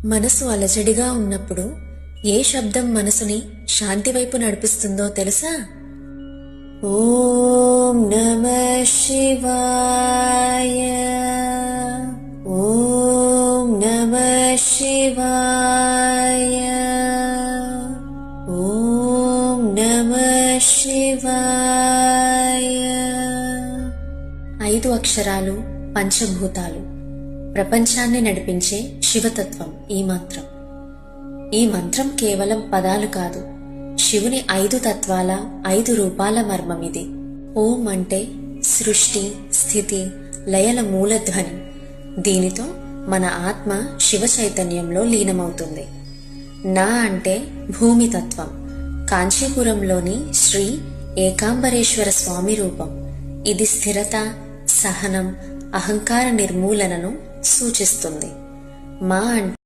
మనసు అలజడిగా ఉన్నప్పుడు ఏ శబ్దం మనసుని శాంతి వైపు నడిపిస్తుందో తెలుసా? ఓం నమః శివాయ, ఓం నమః శివాయ, ఓం నమః శివాయ. 5 అక్షరాలు, పంచభూతాలు, ప్రపంచాన్ని నడిపించే శివతత్వం ఈ మంత్రం. ఈ మంత్రం కేవలం పదాలు కాదు, శివుని 5 తత్వాల 5 రూపాల మర్మమిది. ఓం అంటే సృష్టి, స్థితి, లయల మూలధ్వని. దీనితో మన ఆత్మ శివ చైతన్యంలో లీనమవుతుంది. నా అంటే భూమి తత్వం, కాంచీపురంలోని శ్రీ ఏకాంబరేశ్వర స్వామి రూపం. ఇది స్థిరత, సహనం, అహంకార నిర్మూలనను సూచిస్తుంది. మా అంటే